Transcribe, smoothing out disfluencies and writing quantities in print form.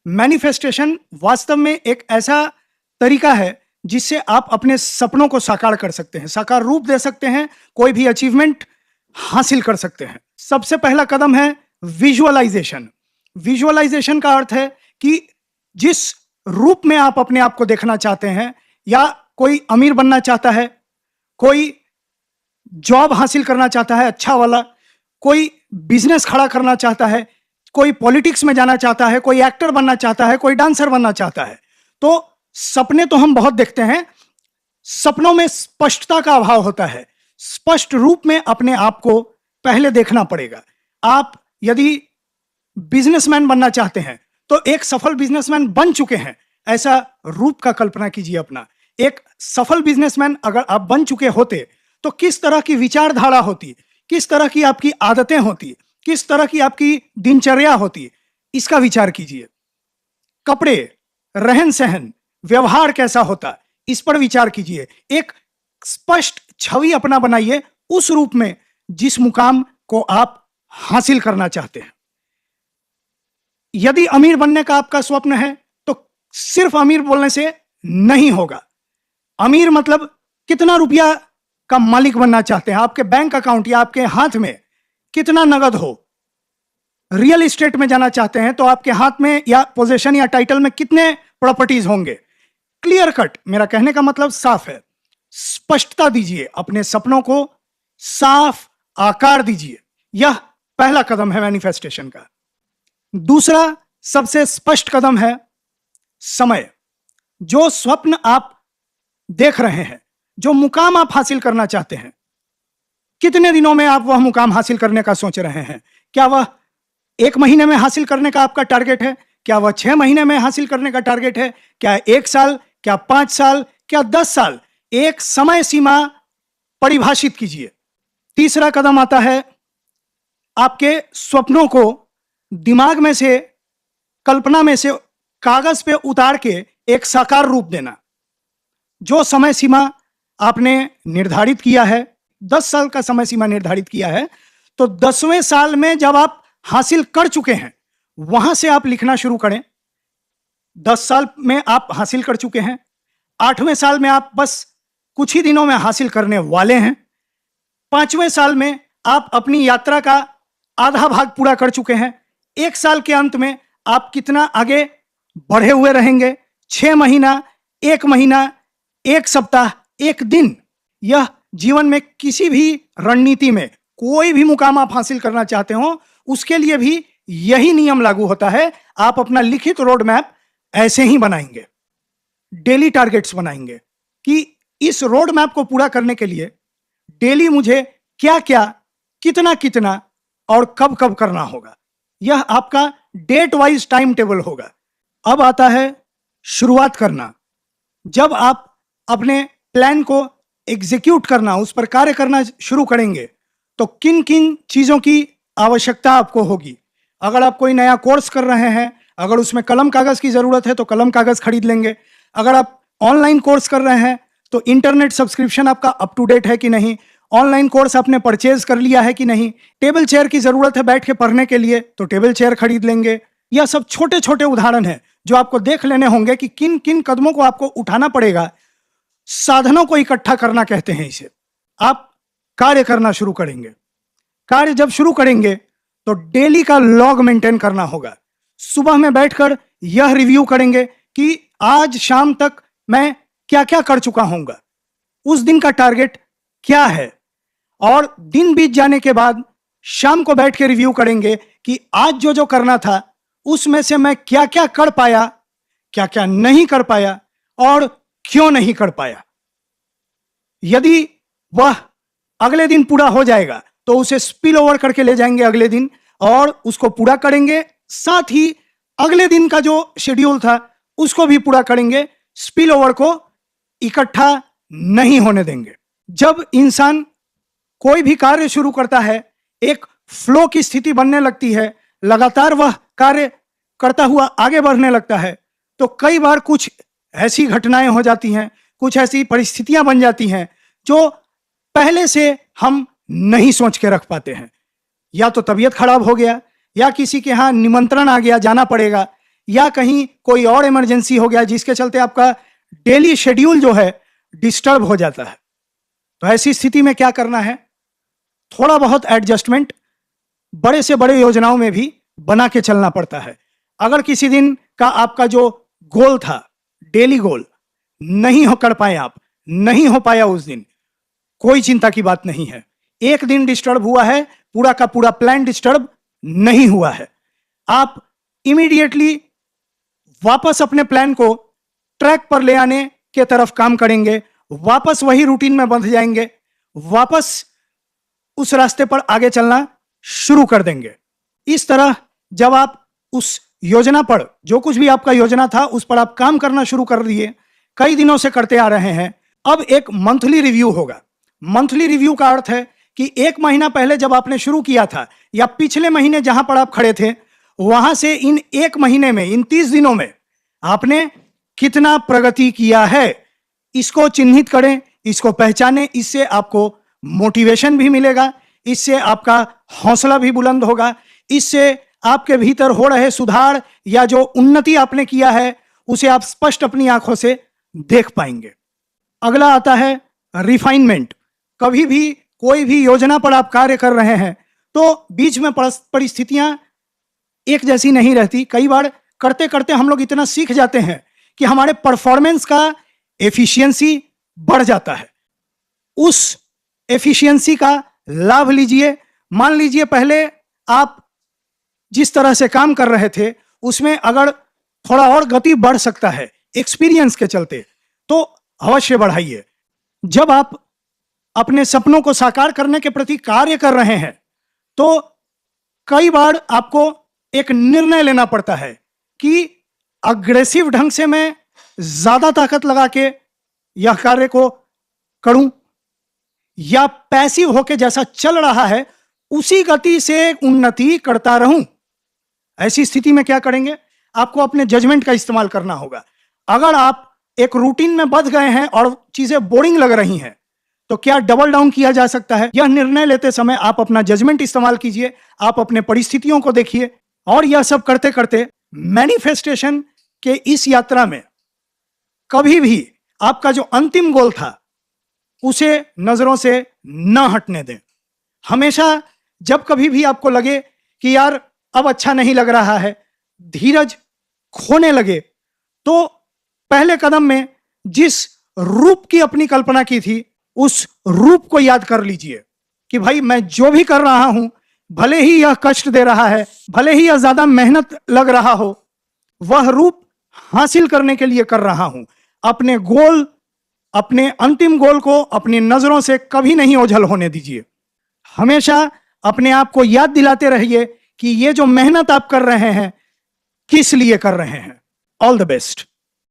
Manifestation वास्तव में एक ऐसा तरीका है जिससे आप अपने सपनों को साकार कर सकते हैं, साकार रूप दे सकते हैं, कोई भी अचीवमेंट हासिल कर सकते हैं। सबसे पहला कदम है विजुअलाइजेशन। विजुअलाइजेशन का अर्थ है कि जिस रूप में आप अपने आप को देखना चाहते हैं, या कोई अमीर बनना चाहता है, कोई जॉब हासिल करना चाहता है अच्छा वाला, कोई बिजनेस खड़ा करना चाहता है, कोई पॉलिटिक्स में जाना चाहता है, कोई एक्टर बनना चाहता है, कोई डांसर बनना चाहता है, तो सपने तो हम बहुत देखते हैं, सपनों में स्पष्टता का अभाव होता है। स्पष्ट रूप में अपने आप को पहले देखना पड़ेगा। आप यदि बिजनेसमैन बनना चाहते हैं तो एक सफल बिजनेसमैन बन चुके हैं, ऐसा रूप का कल्पना कीजिए अपना। एक सफल बिजनेसमैन अगर आप बन चुके होते तो किस तरह की विचारधारा होती, किस तरह की आपकी आदतें होती, किस तरह की आपकी दिनचर्या होती, इसका विचार कीजिए। कपड़े, रहन सहन, व्यवहार कैसा होता, इस पर विचार कीजिए। एक स्पष्ट छवि अपना बनाइए उस रूप में जिस मुकाम को आप हासिल करना चाहते हैं। यदि अमीर बनने का आपका स्वप्न है तो सिर्फ अमीर बोलने से नहीं होगा। अमीर मतलब कितना रुपया का मालिक बनना चाहते हैं, आपके बैंक अकाउंट या आपके हाथ में कितना नगद हो। रियल एस्टेट में जाना चाहते हैं तो आपके हाथ में या पोजीशन या टाइटल में कितने प्रॉपर्टीज होंगे। क्लियर कट, मेरा कहने का मतलब साफ है। स्पष्टता दीजिए, अपने सपनों को साफ आकार दीजिए। यह पहला कदम है मैनिफेस्टेशन का। दूसरा सबसे स्पष्ट कदम है समय। जो स्वप्न आप देख रहे हैं, जो मुकाम आप हासिल करना चाहते हैं, कितने दिनों में आप वह मुकाम हासिल करने का सोच रहे हैं? क्या वह 1 महीने में हासिल करने का आपका टारगेट है? क्या वह 6 महीने में हासिल करने का टारगेट है? क्या 1 साल? क्या 5 साल? क्या 10 साल? एक समय सीमा परिभाषित कीजिए। तीसरा कदम आता है आपके स्वप्नों को दिमाग में से, कल्पना में से कागज पे उतार के एक साकार रूप देना। जो समय सीमा आपने निर्धारित किया है, 10 साल का समय सीमा निर्धारित किया है, तो 10वें साल में जब आप हासिल कर चुके हैं वहां से आप लिखना शुरू करें। 10 साल में आप हासिल कर चुके हैं, 8वें साल में आप बस कुछ ही दिनों में हासिल करने वाले हैं, 5वें साल में आप अपनी यात्रा का आधा भाग पूरा कर चुके हैं, 1 साल के अंत में आप कितना आगे बढ़े हुए रहेंगे, 6 महीना, 1 महीना, 1 सप्ताह, 1 दिन। यह जीवन में किसी भी रणनीति में कोई भी मुकाम आप हासिल करना चाहते हो, उसके लिए भी यही नियम लागू होता है। आप अपना लिखित रोड मैप ऐसे ही बनाएंगे, डेली टारगेट्स बनाएंगे कि इस रोड मैप को पूरा करने के लिए डेली मुझे क्या क्या, कितना कितना और कब कब करना होगा। यह आपका डेट वाइज टाइम टेबल होगा। अब आता है शुरुआत करना। जब आप अपने प्लान को एग्जीक्यूट करना, उस पर कार्य करना शुरू करेंगे तो किन किन चीजों की आवश्यकता आपको होगी। अगर आप कोई नया कोर्स कर रहे हैं, अगर उसमें कलम कागज की जरूरत है तो कलम कागज खरीद लेंगे। अगर आप ऑनलाइन कोर्स कर रहे हैं तो इंटरनेट सब्सक्रिप्शन आपका अप टू डेट है कि नहीं, ऑनलाइन कोर्स आपने परचेज कर लिया है कि नहीं, टेबल चेयर की जरूरत है बैठ के पढ़ने के लिए तो टेबल चेयर खरीद लेंगे। यह सब छोटे छोटे उदाहरण हैं जो आपको देख लेने होंगे कि किन किन कदमों को आपको उठाना पड़ेगा। साधनों को इकट्ठा करना कहते हैं इसे। आप कार्य करना शुरू करेंगे। कार्य जब शुरू करेंगे तो डेली का लॉग मेंटेन करना होगा। सुबह में बैठकर यह रिव्यू करेंगे कि आज शाम तक मैं क्या क्या कर चुका हूंगा, उस दिन का टारगेट क्या है, और दिन बीत जाने के बाद शाम को बैठ के रिव्यू करेंगे कि आज जो जो करना था उसमें से मैं क्या क्या कर पाया, क्या क्या नहीं कर पाया और क्यों नहीं कर पाया। यदि वह अगले दिन पूरा हो जाएगा तो उसे स्पिल ओवर करके ले जाएंगे अगले दिन और उसको पूरा करेंगे। साथ ही अगले दिन का जो शेड्यूल था उसको भी पूरा करेंगे। स्पिल ओवर को इकट्ठा नहीं होने देंगे। जब इंसान कोई भी कार्य शुरू करता है, एक फ्लो की स्थिति बनने लगती है, लगातार वह कार्य करता हुआ आगे बढ़ने लगता है, तो कई बार कुछ ऐसी घटनाएं हो जाती हैं, कुछ ऐसी परिस्थितियां बन जाती हैं जो पहले से हम नहीं सोच के रख पाते हैं। या तो तबीयत खराब हो गया, या किसी के यहां निमंत्रण आ गया, जाना पड़ेगा, या कहीं कोई और इमरजेंसी हो गया जिसके चलते आपका डेली शेड्यूल जो है डिस्टर्ब हो जाता है। तो ऐसी स्थिति में क्या करना है? थोड़ा बहुत एडजस्टमेंट बड़े से बड़े योजनाओं में भी बना के चलना पड़ता है। अगर किसी दिन का आपका जो गोल था, डेली गोल, नहीं हो कर पाए, आप नहीं हो पाया उस दिन, कोई चिंता की बात नहीं है। एक दिन डिस्टर्ब हुआ है, पूरा का पूरा प्लान डिस्टर्ब नहीं हुआ है। आप इमीडिएटली वापस अपने प्लान को ट्रैक पर ले आने के तरफ काम करेंगे, वापस वही रूटीन में बंध जाएंगे, वापस उस रास्ते पर आगे चलना शुरू कर देंगे। इस तरह जब आप उस योजना पर, जो कुछ भी आपका योजना था उस पर आप काम करना शुरू कर दिए, कई दिनों से करते आ रहे हैं, अब एक मंथली रिव्यू होगा। मंथली रिव्यू का अर्थ है कि एक महीना पहले जब आपने शुरू किया था या पिछले महीने जहां पर आप खड़े थे, वहां से इन एक महीने में, इन 30 दिनों में आपने कितना प्रगति किया है, इसको चिन्हित करें, इसको पहचानें। इससे आपको मोटिवेशन भी मिलेगा, इससे आपका हौसला भी बुलंद होगा, इससे आपके भीतर हो रहे सुधार या जो उन्नति आपने किया है उसे आप स्पष्ट अपनी आंखों से देख पाएंगे। अगला आता है रिफाइनमेंट। कभी भी कोई भी योजना पर आप कार्य कर रहे हैं तो बीच में परिस्थितियां एक जैसी नहीं रहती। कई बार करते करते हम लोग इतना सीख जाते हैं कि हमारे परफॉर्मेंस का एफिशिएंसी बढ़ जाता है। उस एफिशिएंसी का लाभ लीजिए। मान लीजिए पहले आप जिस तरह से काम कर रहे थे उसमें अगर थोड़ा और गति बढ़ सकता है एक्सपीरियंस के चलते, तो अवश्य बढ़ाइए। जब आप अपने सपनों को साकार करने के प्रति कार्य कर रहे हैं तो कई बार आपको एक निर्णय लेना पड़ता है कि अग्रेसिव ढंग से मैं ज्यादा ताकत लगा के यह कार्य को करूं या पैसिव होके जैसा चल रहा है उसी गति से उन्नति करता रहूं। ऐसी स्थिति में क्या करेंगे? आपको अपने जजमेंट का इस्तेमाल करना होगा। अगर आप एक रूटीन में बंध गए हैं और चीजें बोरिंग लग रही हैं तो क्या डबल डाउन किया जा सकता है? यह निर्णय लेते समय आप अपना जजमेंट इस्तेमाल कीजिए, आप अपने परिस्थितियों को देखिए, और यह सब करते करते मैनिफेस्टेशन के इस यात्रा में कभी भी आपका जो अंतिम गोल था उसे नजरों से न हटने दें। हमेशा जब कभी भी आपको लगे कि यार अब अच्छा नहीं लग रहा है, धीरज खोने लगे, तो पहले कदम में जिस रूप की अपनी कल्पना की थी उस रूप को याद कर लीजिए कि भाई मैं जो भी कर रहा हूं, भले ही यह कष्ट दे रहा है, भले ही यह ज्यादा मेहनत लग रहा हो, वह रूप हासिल करने के लिए कर रहा हूं। अपने गोल, अपने अंतिम गोल को अपनी नजरों से कभी नहीं ओझल होने दीजिए। हमेशा अपने आप को याद दिलाते रहिए कि ये जो मेहनत आप कर रहे हैं किस लिए कर रहे हैं। All the best.